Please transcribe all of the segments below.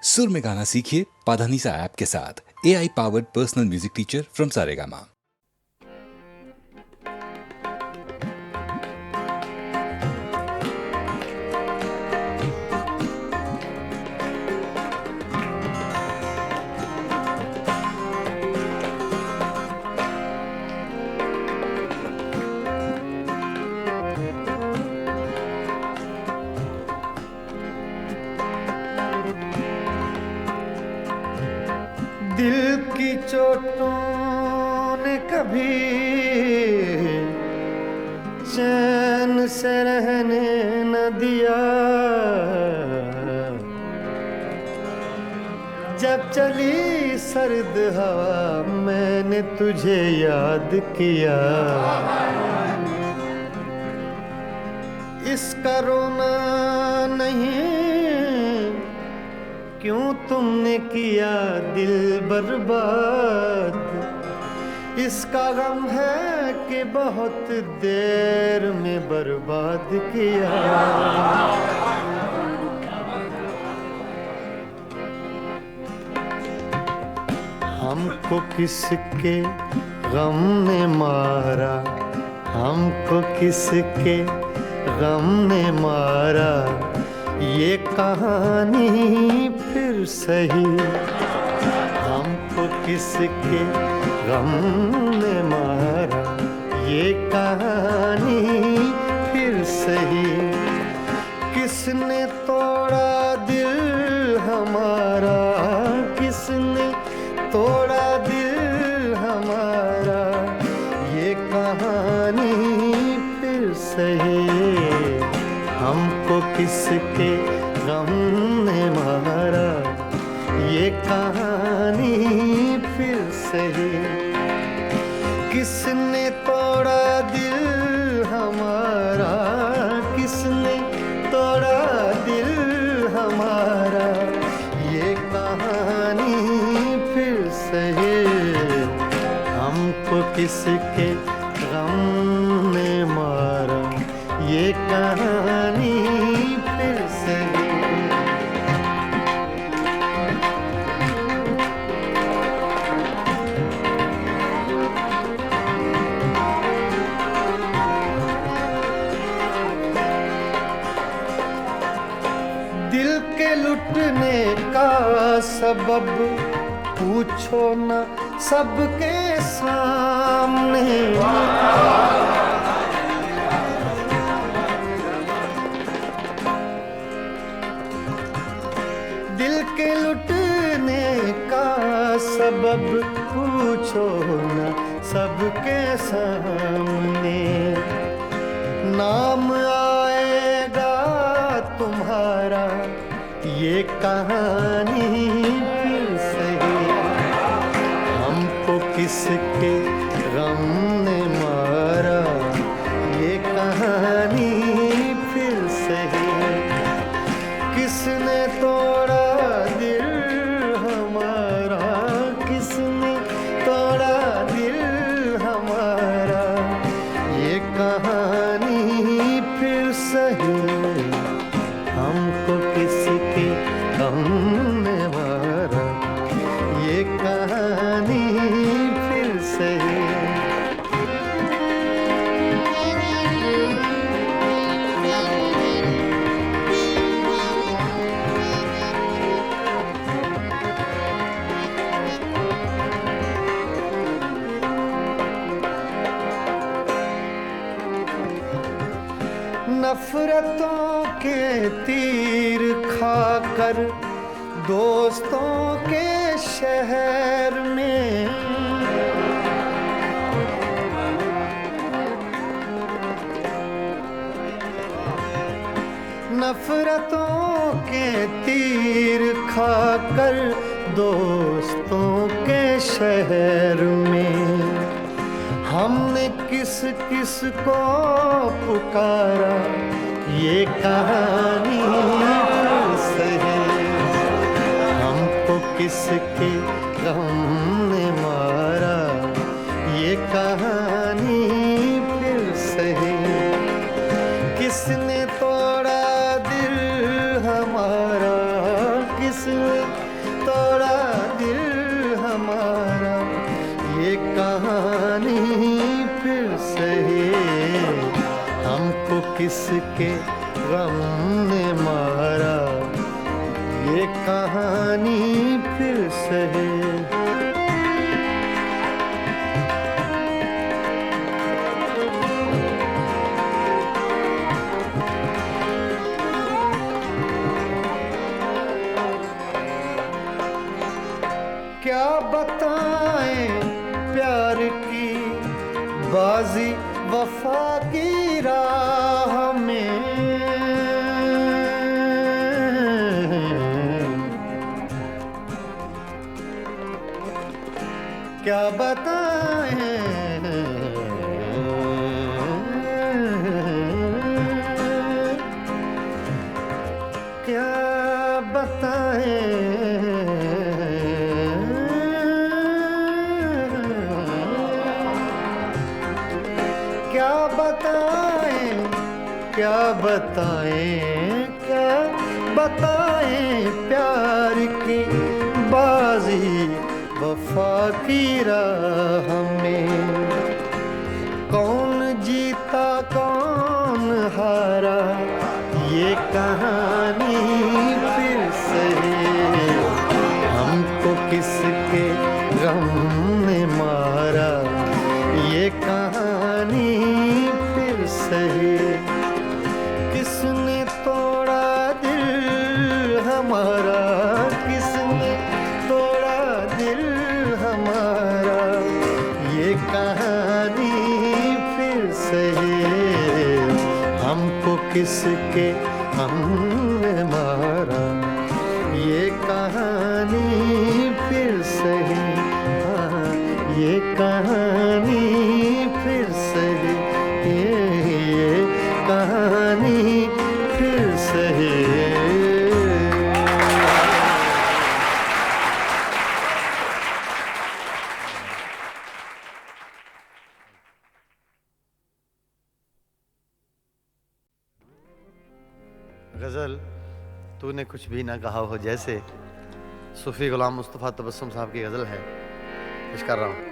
सुर में गाना सीखिए पाधानीसा ऐप के साथ। AI powered personal music teacher from Saregama. दिल की चोटों ने कभी चैन से रहने न दिया। जब चली सर्द हवा मैंने तुझे याद किया। इसका रोना नहीं क्यों तुमने किया दिल बर्बाद। इसका गम है कि बहुत देर में बर्बाद किया। हमको किसके गम ने मारा, हमको किसके गम ने मारा। ये कहानी फिर सही, हमको किसके गम ने मारा। ये कहानी फिर सही, किसने तोड़ा दिल हमारा, किसने तोड़ा दिल हमारा। ये कहानी फिर सही, हमको किसके गम ने मारा। ये कहानी फिर सही, किसने तोड़ा दिल हमारा, किसने तोड़ा दिल हमारा। ये कहानी फिर सही, हमको किसके गम ने मारा। ये कहानी फिर सही। दिल के लुटने का सबब पूछो न सबके सामने। दिल के लुटने का सबब पूछो न सबके सामने। नाम आएगा तुम्हारा, ये कहानी फिर सही। हमको किसके गम ने मारा। ये कहानी फिर सही, किसने तोड़ा दिल हमारा, किसने तोड़ा दिल हमारा। ये कहानी फिर सही, हमको किसके गम ने मारा। ये कहानी फिर सही। नफरतों के तीर खाकर दोस्तों के शहर में। नफरतों के तीर खाकर दोस्तों के शहर में। हमने किस किस को पुकारा। ये कहानी फिर सही, हमको किसके गम ने मारा। ये कहानी फिर सही, किसने तोड़ा दिल हमारा, किसने तोड़ा दिल हमारा, ये कहानी फिर सही। हमको किसके गम ने मारा, ये कहानी फिर सही। क्या बताएं प्यार की बाजी वफा की राह में, क्या बताएं, क्या बताएं, क्या बताएं, क्या बताएं, क्या बताएं प्यार की बाजी वफा की राह में। कौन जीता कौन हारा, ये कहानी फिर सही। हमको किसके गम ने मारा, ये कहानी फिर सही। किसने तोड़ा दिल हमारा, किसने तोड़ा दिल हमारा, ये कहानी फिर सही। हमको किसके हमने मारा, ये कहानी फिर सही। हाँ, ये कहानी फिर सही, ये कहानी फिर सही। गज़ल तूने कुछ भी ना कहा हो, जैसे सूफी गुलाम मुस्तफ़ा तबस्सुम साहब की गज़ल है, पेश कर रहा हूँ।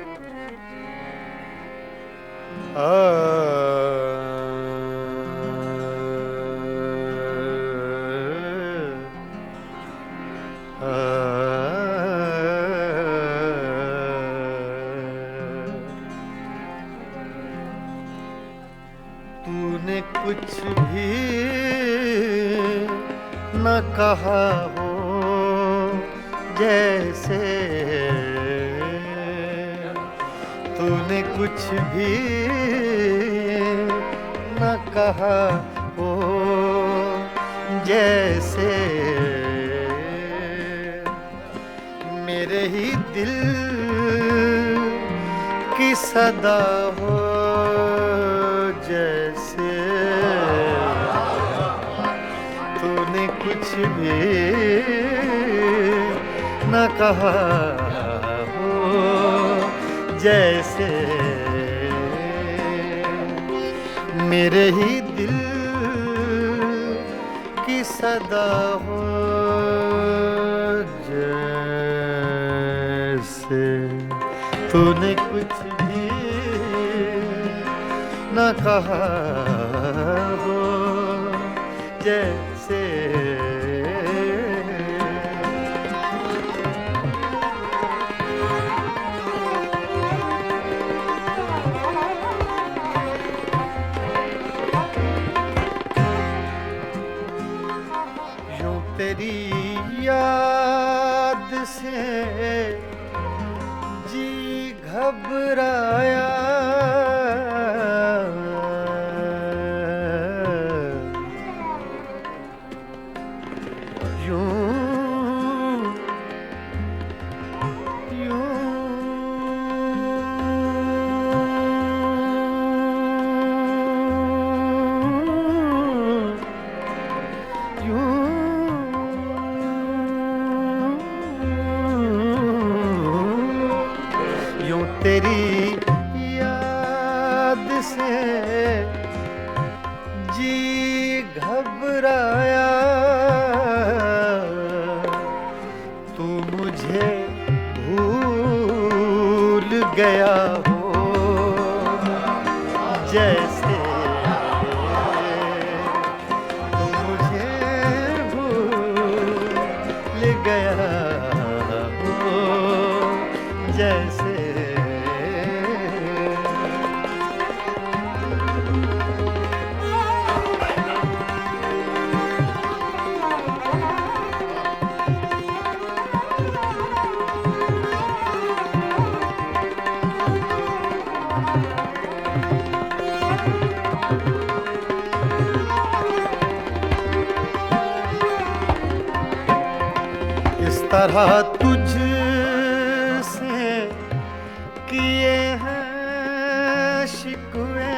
तूने कुछ भी न कहा हो, जैसे तूने कुछ भी न कहा हो, जैसे मेरे ही दिल की सदा हो, जैसे तूने कुछ भी न कहा हो, जैसे मेरे ही दिल की सदा हो, जैसे तूने कुछ भी न कहा हो, जैसे यूं तेरी याद से जी घबराया, तेरी याद तू मुझे भूल गया हो जैसे तू मुझे भूल गया हो जैसे तरह तुझसे किए हैं शिकवे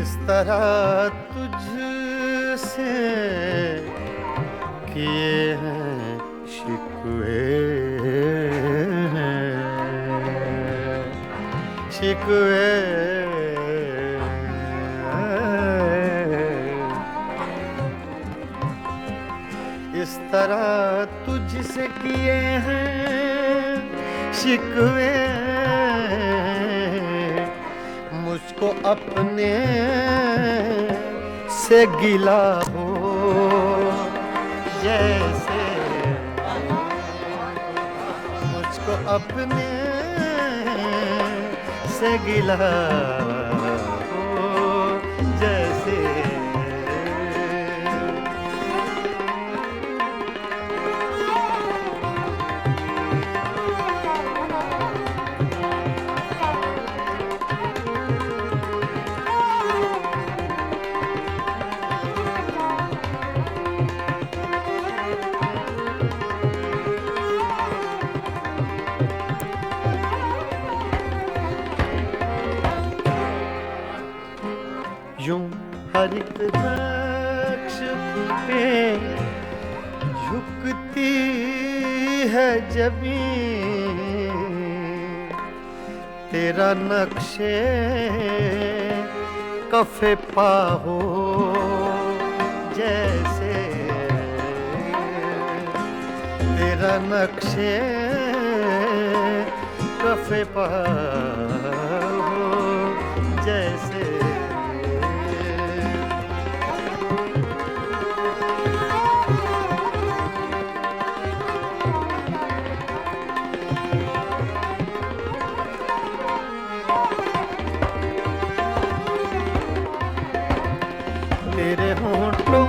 इस तरह तुझसे किए हैं शिकवे शिकवे इस तरह तुझसे किए हैं शिकवे मुझको अपने से गिला हो जैसे मुझको अपने से गिला हो जैसे यूं हर एक नक्श पे झुकती है जमीन तेरा नक्शे कफे पा हो जैसे तेरा नक्शे कफे पा हो जैसे तेरे होंठों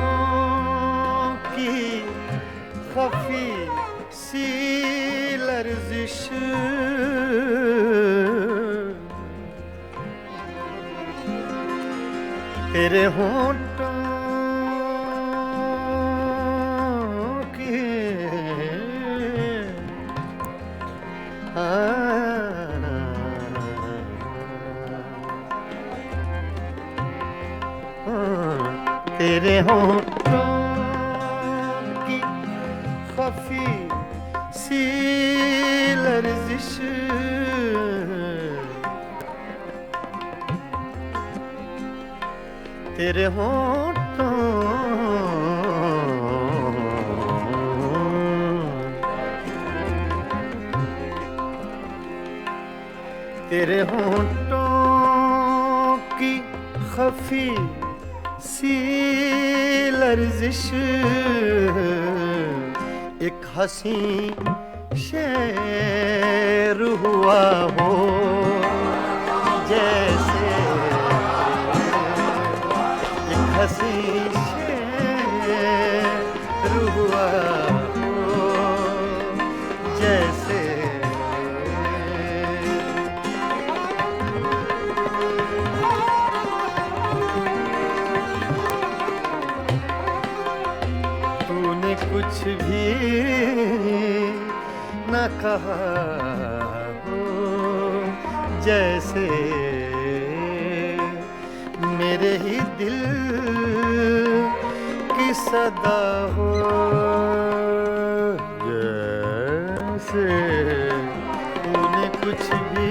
की खफी सी लर्जिश तेरे होंठों की तेरे होंठों की खफी सी लर्जिश तेरे होंठों तेरे होंठों की खफी सी लर्जिश एक हंसी शेर हुआ हो जैसे एक हंसी शेर हुआ हो जैसे कुछ भी न कहा हो जैसे मेरे ही दिल की सदा हो जैसे तूने कुछ भी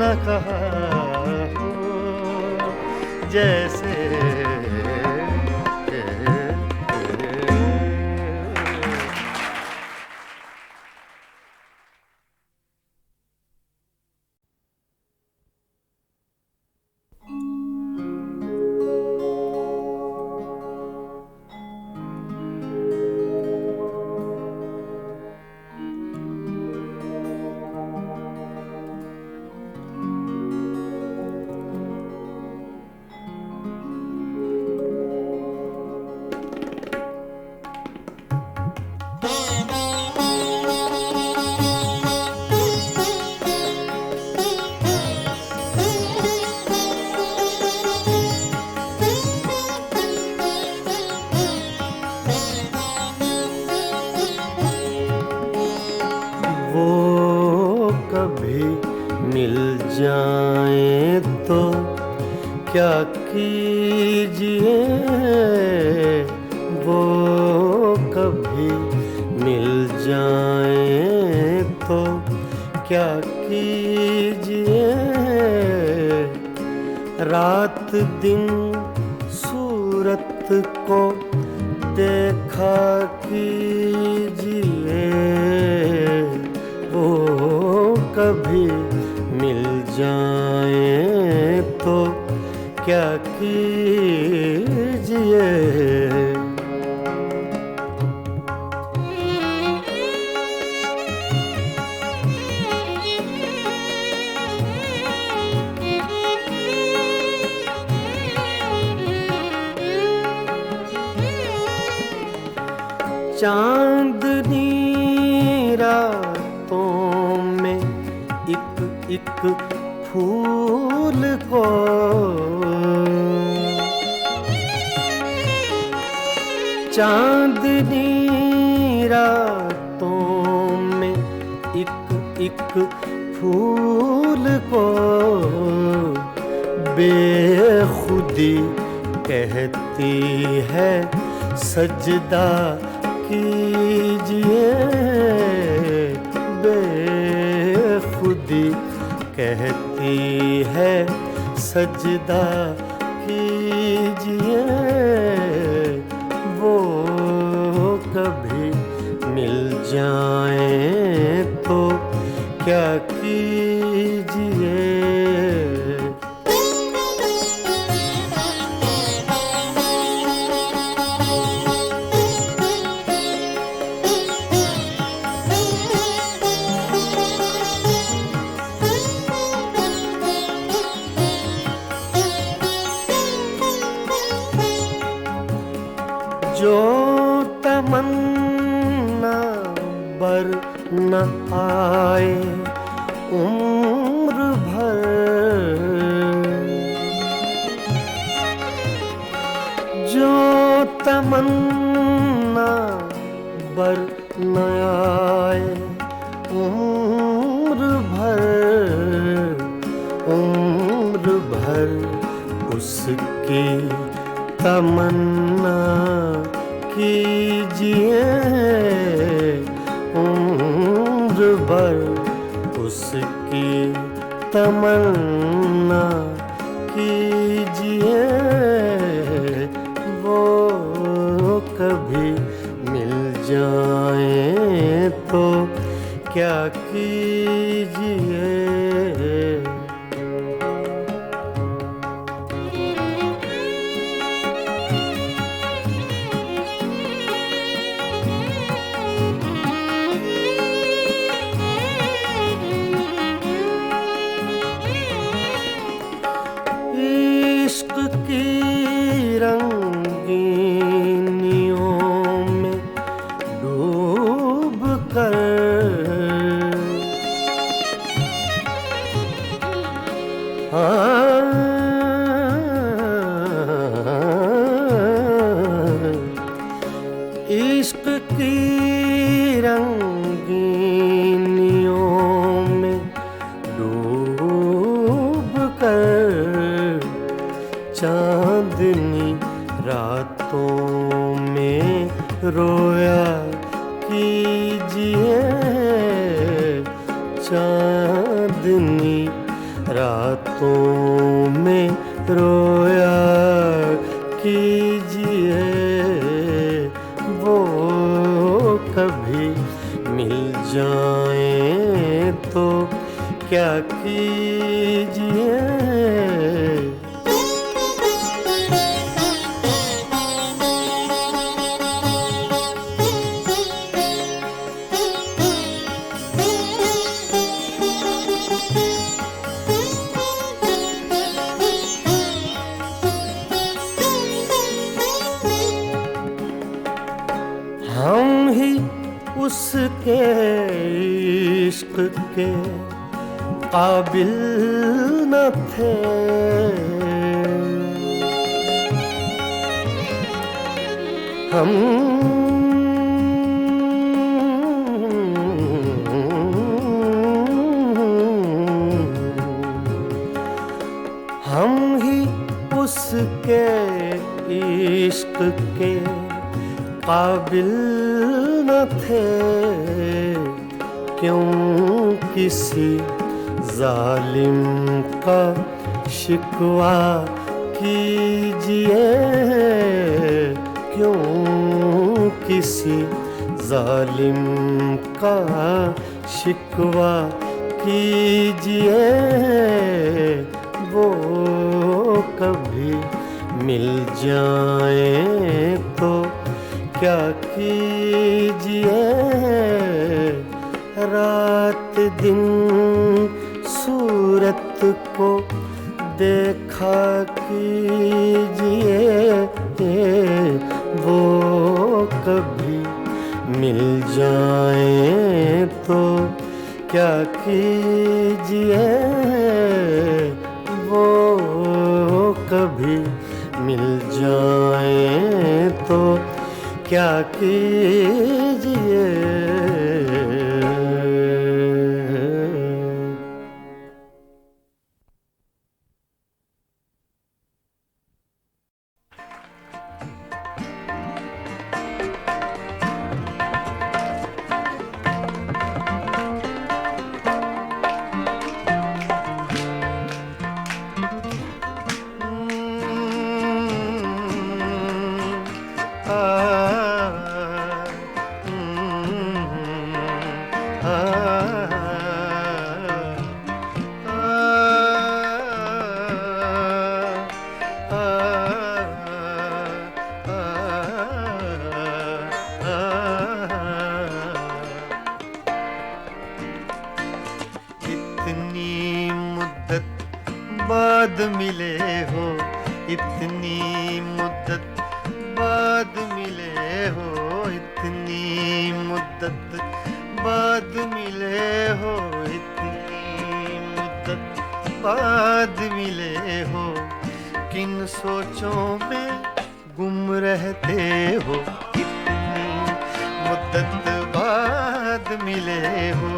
न कहा हो जैसे वो कभी मिल जाए तो क्या कीजिए, वो कभी मिल जाए तो क्या कीजिए, रात दिन सूरत को देखा कीजिए, वो कभी मिल जाए तो क्या कीजिए। चांदनी रातों में एक एक फूल को चांदनी रातों में एक एक फूल को बेखुदी कहती है सजदा कीजिए, बेखुदी कहती है सजदा कीजिए, वो कभी मिल जाए तो क्या कीजिए। जो तमन्ना बर न आए उम्र भर, जो तमन्ना बर न आए उम्र भर उसकी तमन्ना कीजिए, उम्र भर उसकी तमन्ना कीजिए, वो कभी मिल जाए तो क्या कीजिए। इश्क की रंगीनियों में डूब कर इश्क की रंगीनियों में डूब कर चांदनी रातों में रोया कीजिए, चांदनी रात रातों में रोया कीजिए, वो कभी मिल जाए तो क्या कीजिए। हम ही उसके इश्क के काबिल न थे, हम ही उसके इश्क के काबिल न थे। क्यों किसी जालिम का शिकवा कीजिए, क्यों किसी जालिम का शिकवा कीजिए। वो कभी मिल जाए तो क्या कीजिए। रात दिन सूरत को देखा कीजिए, वो कभी मिल जाए तो क्या कीजिए। वो कभी मिल जाए तो क्या कीजिए। इतनी मुद्दत बाद मिले हो, इतनी मुद्दत बाद मिले हो, इतनी मुद्दत बाद मिले हो, इतनी मुद्दत बाद मिले हो। किन सोचों में गुम रहते हो, इतनी मुद्दत बाद मिले हो।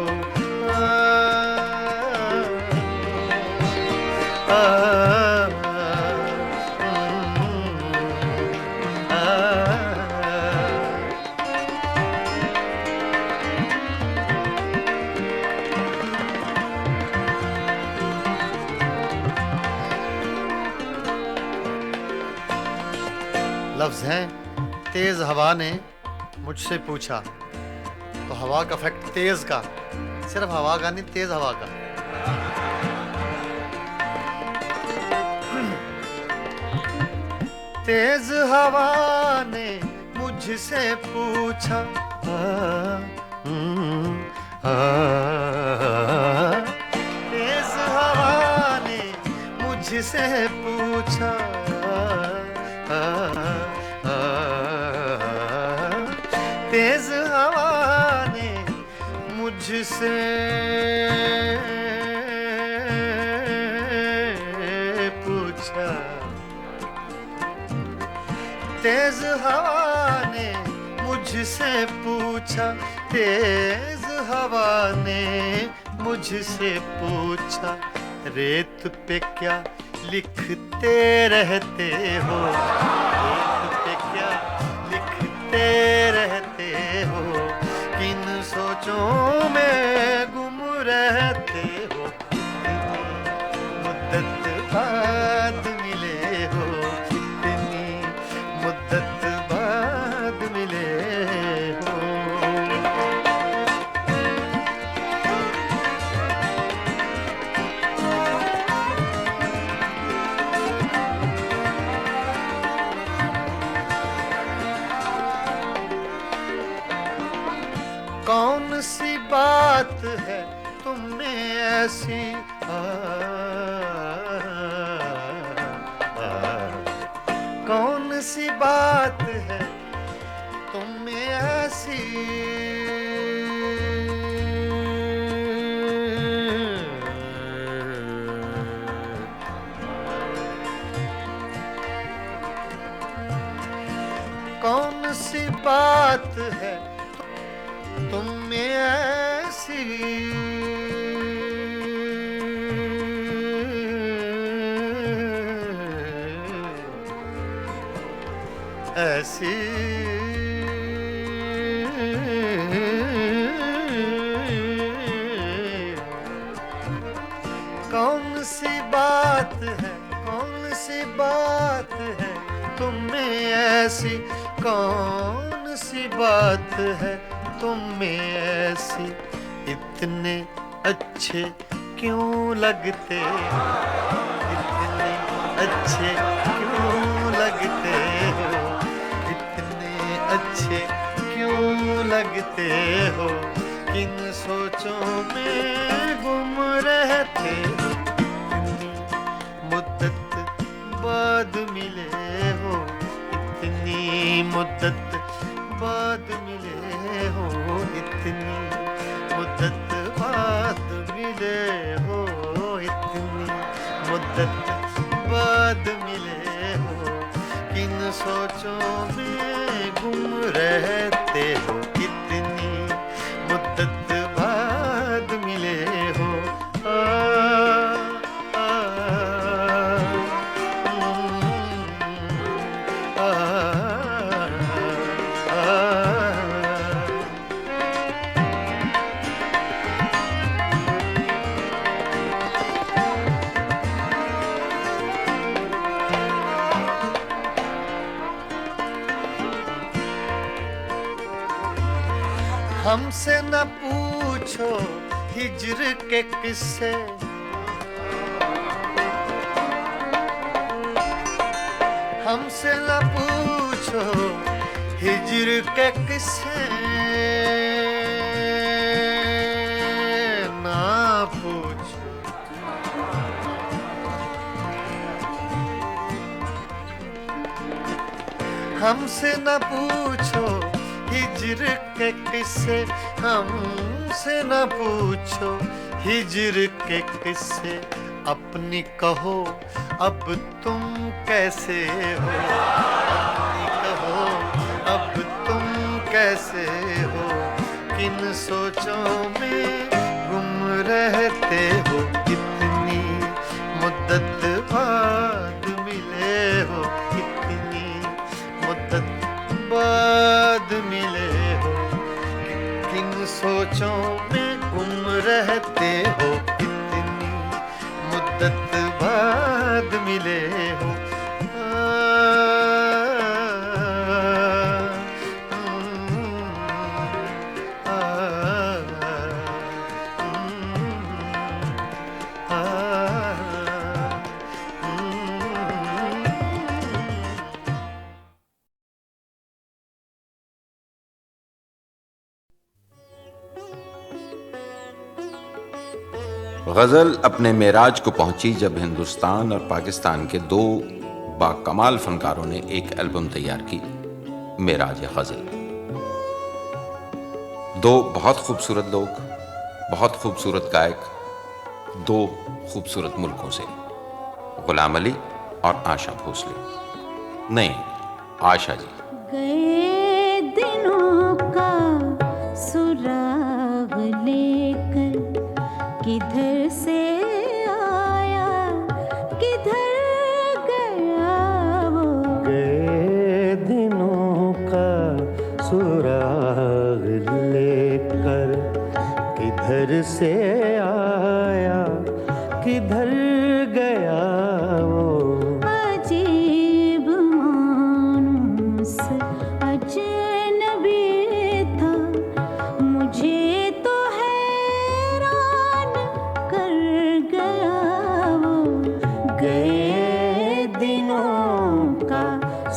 लफ्ज़ हैं तेज हवा ने मुझसे पूछा, तो हवा का फैक्ट तेज का, सिर्फ हवा का नहीं, तेज हवा का। तेज हवा ने मुझसे पूछा, तेज हवा ने मुझसे पूछा, तेज हवा ने मुझसे पूछा, तेज हवा ने मुझसे पूछा, तेज हवा ने मुझसे पूछा, रेत पे क्या लिखते रहते हो, रेत पे क्या लिखते रहते हो, किन सोचों में गुम रहते हो। मुद्दत बाद मिले हो, इतनी मुद्दत बाद मिले हो। कौन सी बात है तुम में ऐसी कौन सी बात है तुम में ऐसी कौन सी बात है तुम में ऐसी ऐसी कौन सी बात है, कौन सी बात है तुम में ऐसी, कौन सी बात है तुम में ऐसी, इतने अच्छे क्यों लगते, इतने अच्छे क्यों लगते हो, इतने अच्छे क्यों लगते हो, किन सोचों में गुम रहते हो, इतनी मुद्दत बाद मिले हो, इतनी मुद्दत बाद मिले हो, इतनी मुद्दत बाद मिले हो, इतनी मुद्दत बाद मिले हो, किन सोचों में गुम रहते हो, इतनी मुद्दत बाद मिले हो। हमसे न पूछो हिज्र के किस्से, हमसे न पूछो हिज्र के किस्से, ना पूछो हमसे न पूछो हिज्र के किस्से, हमसे न पूछो हिज्र के किस्से, अपनी कहो अब तुम कैसे हो, अपनी कहो अब तुम कैसे हो, किन सोचों में गुम रहते हो, इतनी मुद्दत बाद मिले हो, इतनी मुद्दत बाद मिले हो, किन सोचों में गुम रहते हो, इतनी मुद्दत बाद मिले हो। गज़ल अपने मेराज को पहुंची जब हिंदुस्तान और पाकिस्तान के दो बाकमाल फनकारों ने एक एल्बम तैयार की, मेराज गज़ल। दो बहुत खूबसूरत लोग, बहुत खूबसूरत गायक, दो खूबसूरत मुल्कों से, गुलाम अली और आशा भोसले। नहीं, आशा जी। गए दिनों का सुराग लेकर किधर से आया किधर गया वो, गए दिनों का सुराग लेकर किधर से आया किधर गया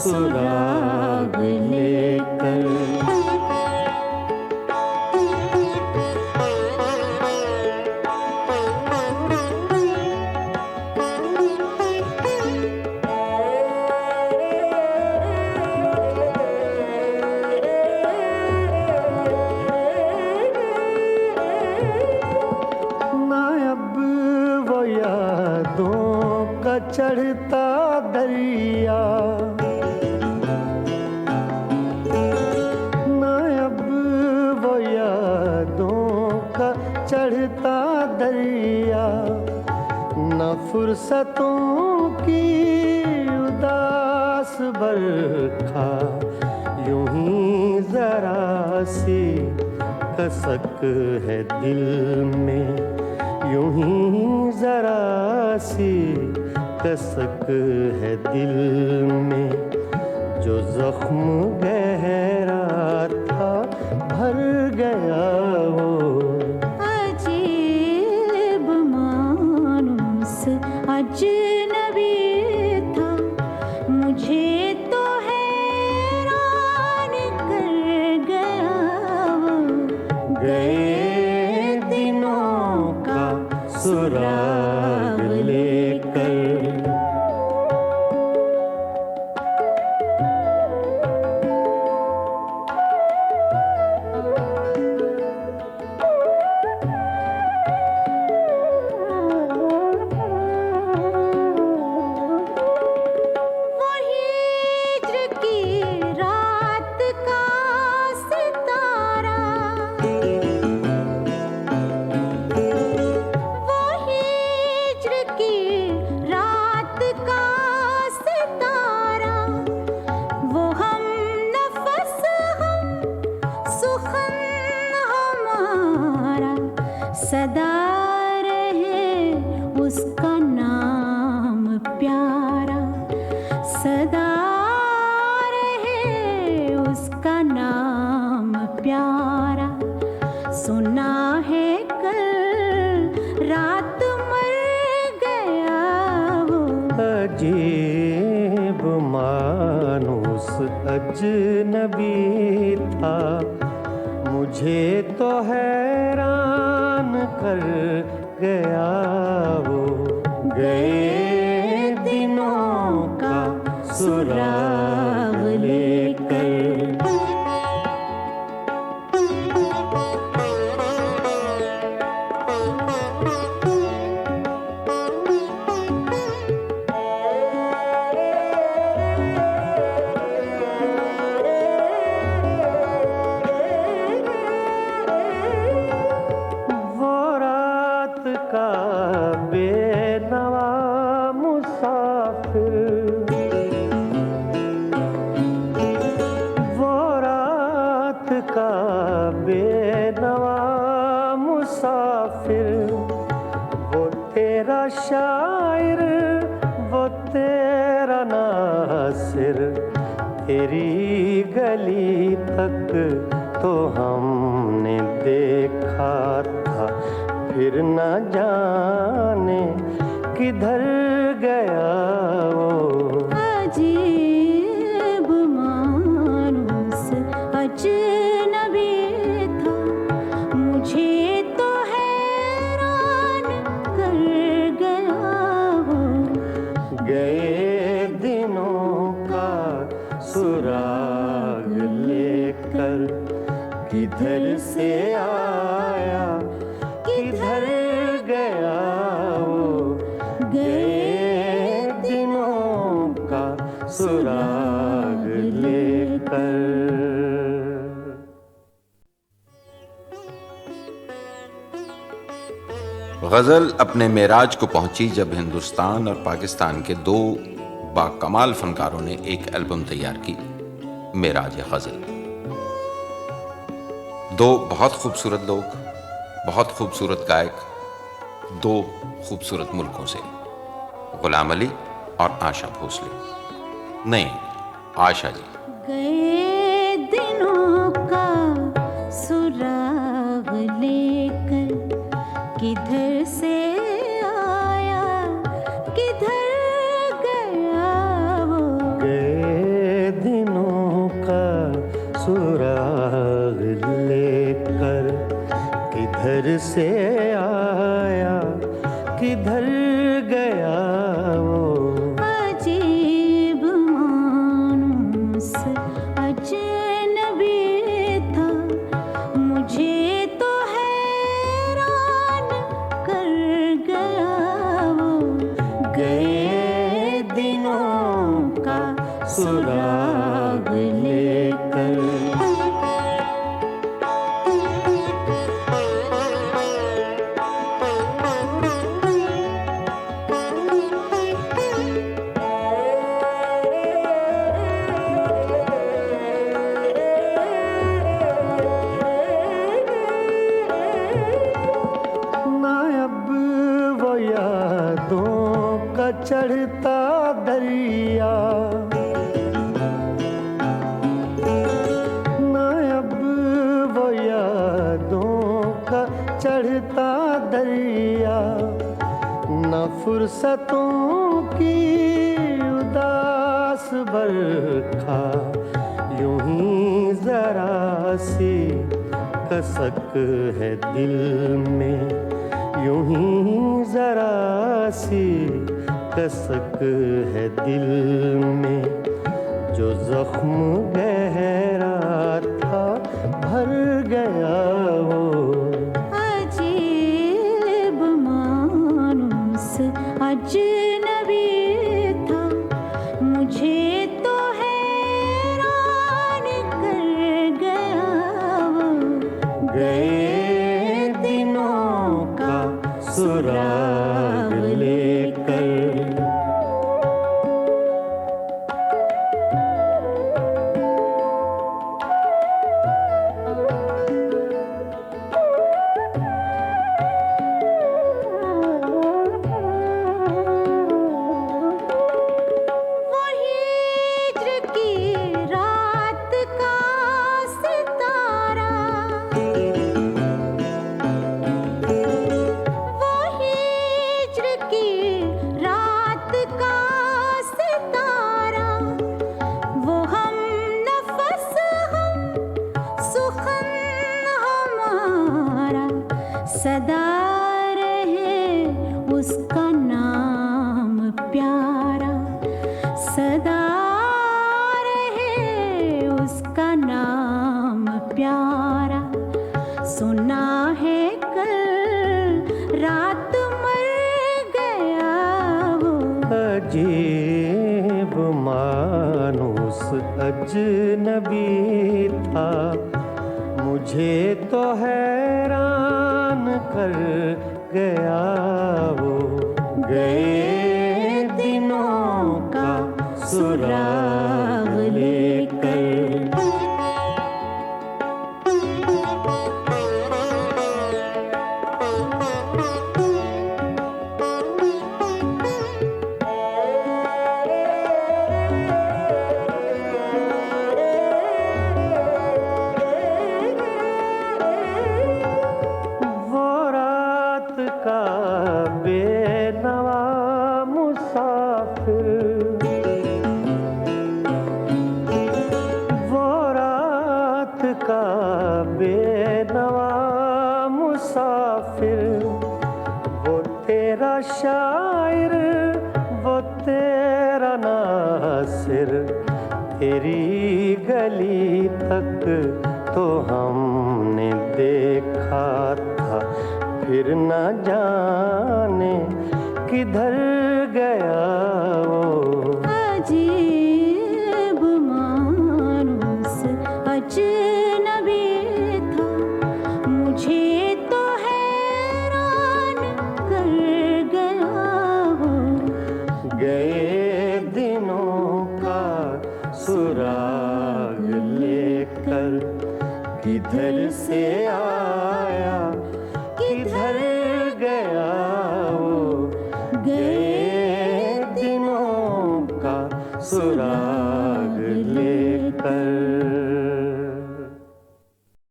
सुराग लेकर। चढ़ता दरिया ना अब वो यादों का चढ़ता दरिया, न फुर्सतों की उदास बरखा, यूं ही जरा सी कसक है दिल में, यूं ही जरा सी कसक है दिल में, जो जख्म गहरा था भर गया वो। अजीब मानुस अजनबी था, मुझे तो हैरान कर गया वो। गए दिनों का सुराग लेकर। सदा रहे उसका नाम प्यारा, सदा रहे उसका नाम प्यारा। सुना है कल रात मर गया वो। अजीब मानुस अजनबी था, मुझे तो हैरान कर गया वो। गए दिनों का सुराग लेकर। बेनवा मुसाफिर, वो रात का बेनवा मुसाफिर, वो तेरा शायर, वो तेरा नासिर, तेरी गली तक तो हमने देखा था, फिर न जाने किधर गया वो। अजीब मानुस अजनबी था, मुझे तो हैरान कर गया वो। गए दिनों का सुराग लेकर, किधर से आया किधर गया वो। गए दिनों का सुराग लेकर। गज़ल अपने मेराज को पहुंची जब हिंदुस्तान और पाकिस्तान के दो बाकमाल फनकारों ने एक एल्बम तैयार की, मेराज गज़ल। दो बहुत खूबसूरत लोग, बहुत खूबसूरत गायक, दो खूबसूरत मुल्कों से, गुलाम अली और आशा भोसले। नहीं, आशा जी। गए दिनों का सुराग लेकर, किधर से आया किधर गया वो। गए से आया किधर गया वो। अजीब मानुस अजनबी था, मुझे तो हैरान कर गया वो। गए दिनों का सुराग लेकर। ना अब वो यादों का चढ़ता दरिया, ना अब वो यादों का चढ़ता दरिया, न फुर्सतों की उदास बरखा, यूं ही जरा सी कसक है दिल में, यूं ही जरा सी कसक है दिल में। जो जख्म गहरा था भर गया वो। अजीब मानुस अजनबी था, मुझे तो हैरान कर गया वो। गए दिनों का सुराग लेकर। वो हिज्र की रात का सितारा, वो हिज्र की रात का सितारा, वो हम नफस हम सुखन हमारा, सदा रहे उसका नाम प्यारा, सदा रहे उसका नाम प्यारा। सुना है कल रात मर गया वो। अजीब मानुस अजनबी था, मुझे तो हैरान कर गया वो। गए दिनों का सुराग लेकर। वो रात का बेनवा मुसाफिर, वो रात का बेनवा मुसाफिर, वो तेरा शायर, वो तेरा नासिर, तेरी गली तक तो हमने देखा था, फिर न जाने किधर गया वो। अजीब मानुस अजनबी था, मुझे तो हैरान कर गया वो। गए दिनों का सुराग लेकर। किधर से आया किधर गया वो। गए दिनों का सुराग